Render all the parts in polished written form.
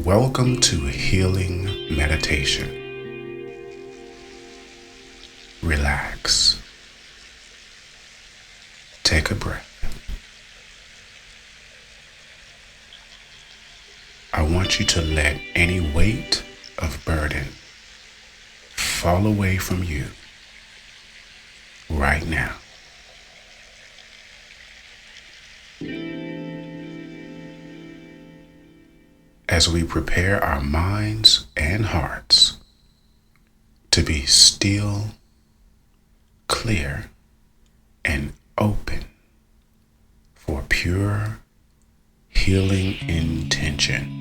Welcome to Healing Meditation. Relax. Take a breath. I want you to let any weight of burden fall away from you right now. As we prepare our minds and hearts to be still, clear, and open for pure healing intention.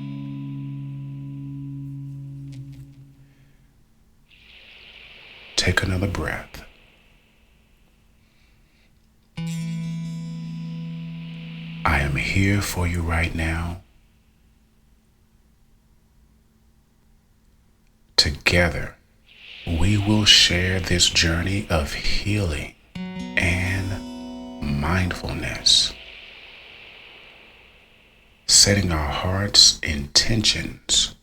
Take another breath. I am here for you right now. Together, we will share this journey of healing and mindfulness, setting our hearts' intentions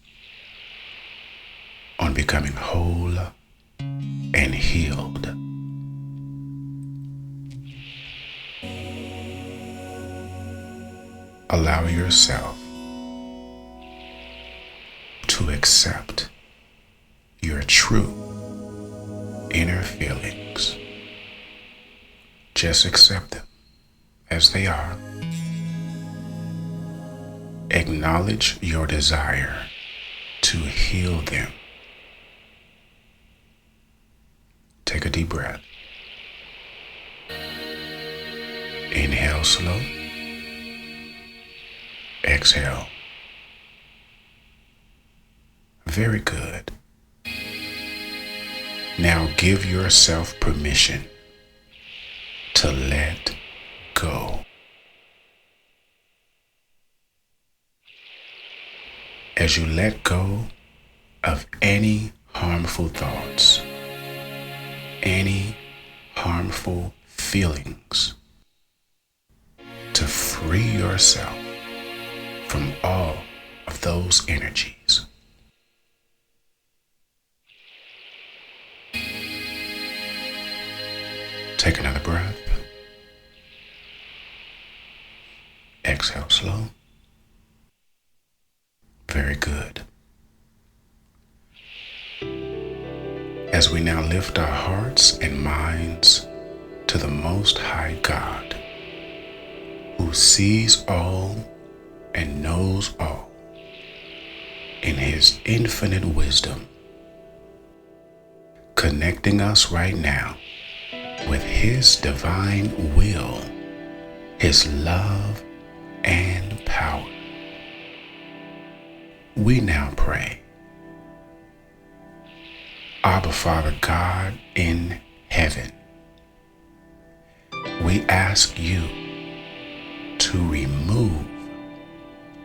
on becoming whole and healed. Allow yourself to accept your true inner feelings. Just accept them as they are. Acknowledge your desire to heal them. Take a deep breath. Inhale slow. Exhale. Very good. Now give yourself permission to let go. As you let go of any harmful thoughts, any harmful feelings, to free yourself from all of those energies. Take another breath. Exhale slow. Very good. As we now lift our hearts and minds to the Most High God, who sees all and knows all, in His infinite wisdom, connecting us right now with His divine will, His love and power. We now pray. Abba Father God in heaven, we ask you to remove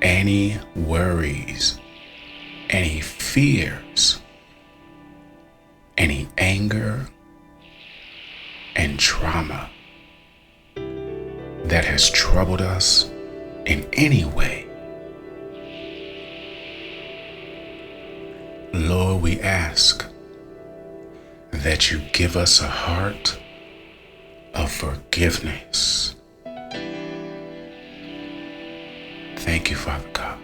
any worries, any fears, any anger, and trauma that has troubled us in any way. Lord, we ask that you give us a heart of forgiveness. Thank you, Father God.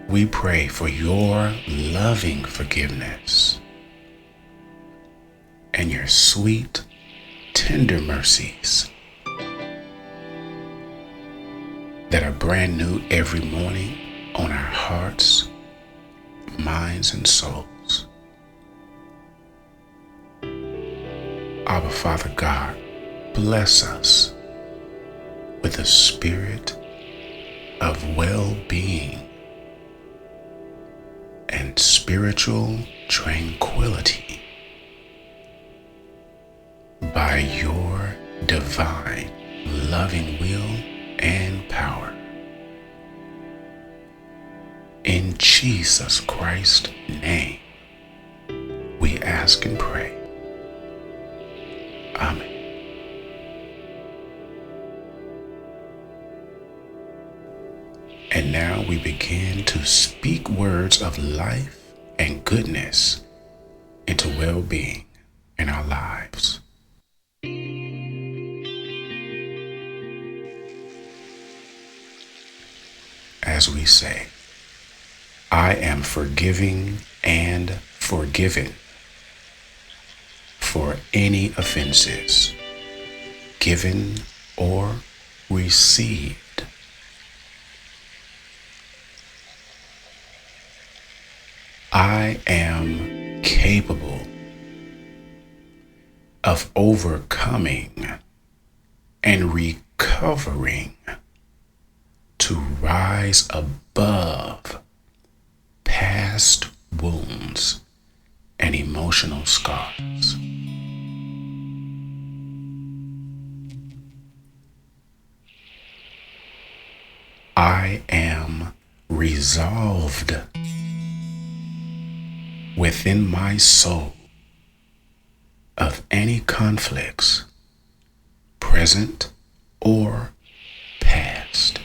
We pray for your loving forgiveness and your sweet, tender mercies that are brand new every morning on our hearts, minds, and souls. Abba, Father God, bless us with a spirit of well-being and spiritual tranquility by your divine, loving will and power. In Jesus Christ's name, we ask and pray. Amen. And now we begin to speak words of life and goodness into well-being in our lives. As we say, I am forgiving and forgiven for any offenses given or received. I am capable of overcoming and recovering to rise above past wounds and emotional scars. I am resolved within my soul of any conflicts, present or past.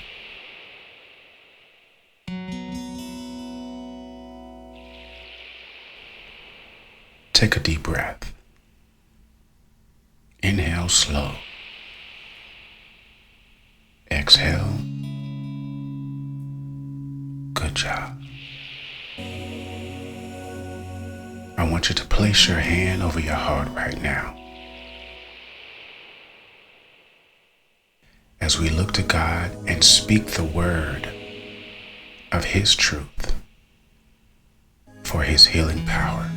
Take a deep breath. Inhale slow. Exhale. Good job. I want you to place your hand over your heart right now. As we look to God and speak the word of His truth for His healing power.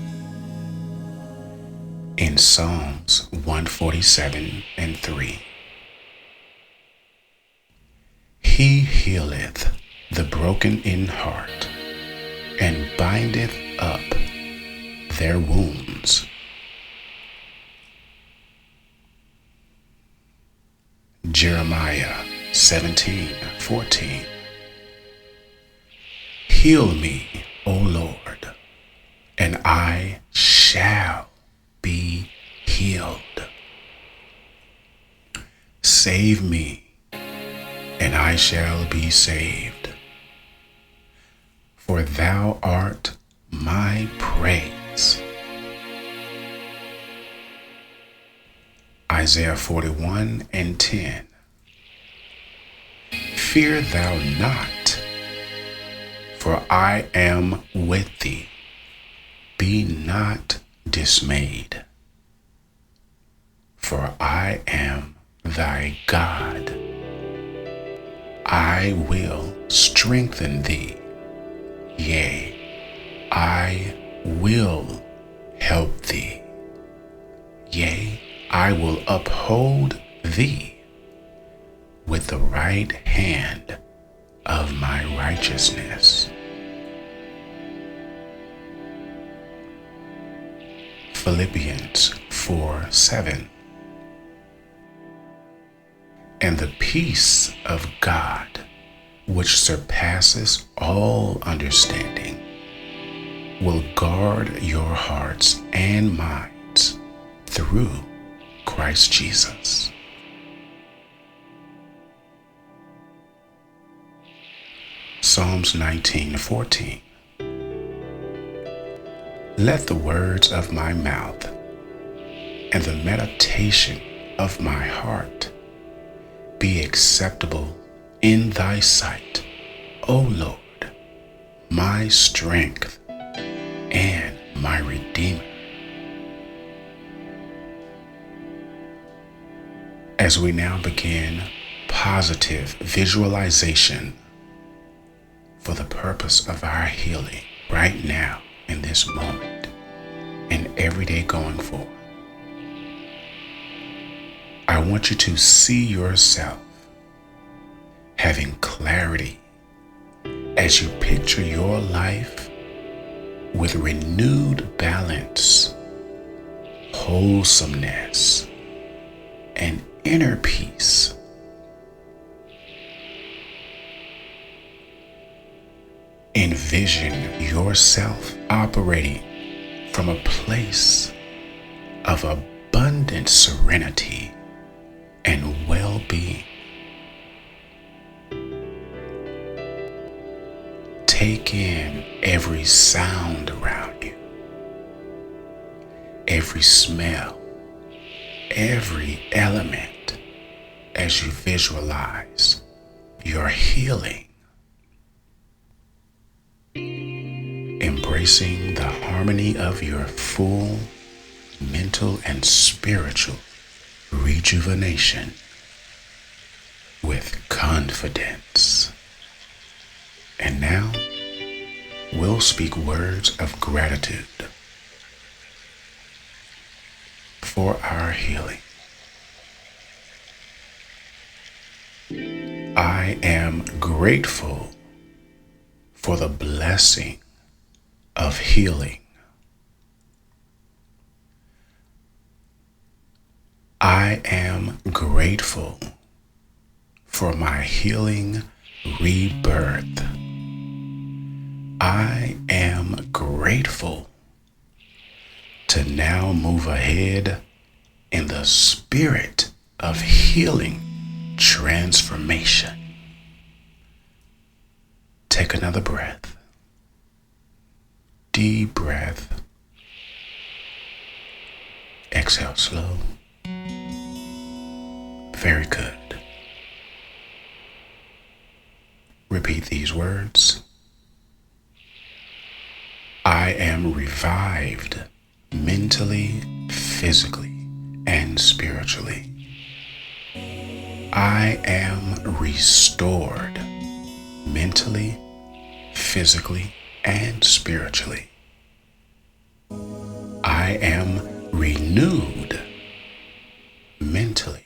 In Psalms 147:3, He healeth the broken in heart and bindeth up their wounds. Jeremiah 17:14, Heal me, O Lord, and I shall be healed. Save me, and I shall be saved. For thou art my praise. Isaiah 41:10, Fear thou not, for I am with thee. Be not dismayed, for I am thy God. I will strengthen thee. Yea, I will help thee. Yea, I will uphold thee with the right hand of my righteousness. Philippians 4:7. And the peace of God, which surpasses all understanding, will guard your hearts and minds through Christ Jesus. Psalms 19:14. Let the words of my mouth and the meditation of my heart be acceptable in thy sight, O Lord, my strength and my Redeemer. As we now begin positive visualization for the purpose of our healing right now in this moment and every day going forward, I want you to see yourself having clarity as you picture your life with renewed balance, wholesomeness, and inner peace. Envision yourself operating from a place of abundant serenity and well-being. take in every sound around you, every smell, every element as you visualize your healing, embracing the harmony of your full mental and spiritual rejuvenation with confidence. And now, we'll speak words of gratitude for our healing. I am grateful for the blessing of healing. I am grateful for my healing rebirth. I am grateful to now move ahead in the spirit of healing transformation. Take another breath. Deep breath. Exhale slow. Very good. Repeat these words. I am revived mentally, physically, and spiritually. I am restored mentally, physically, and spiritually. I am renewed mentally,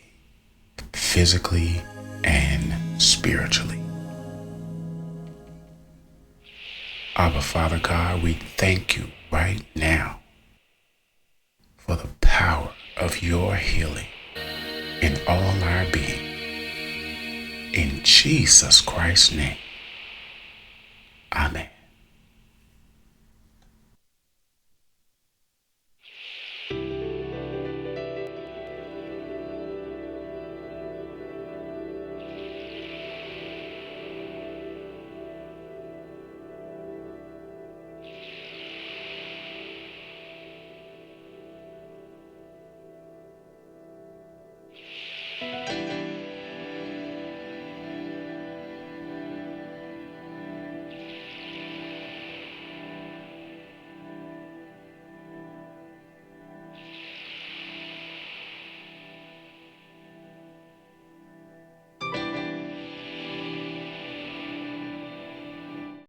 physically, and spiritually. Abba, Father God, we thank you right now for the power of your healing in all our being. In Jesus Christ's name, amen.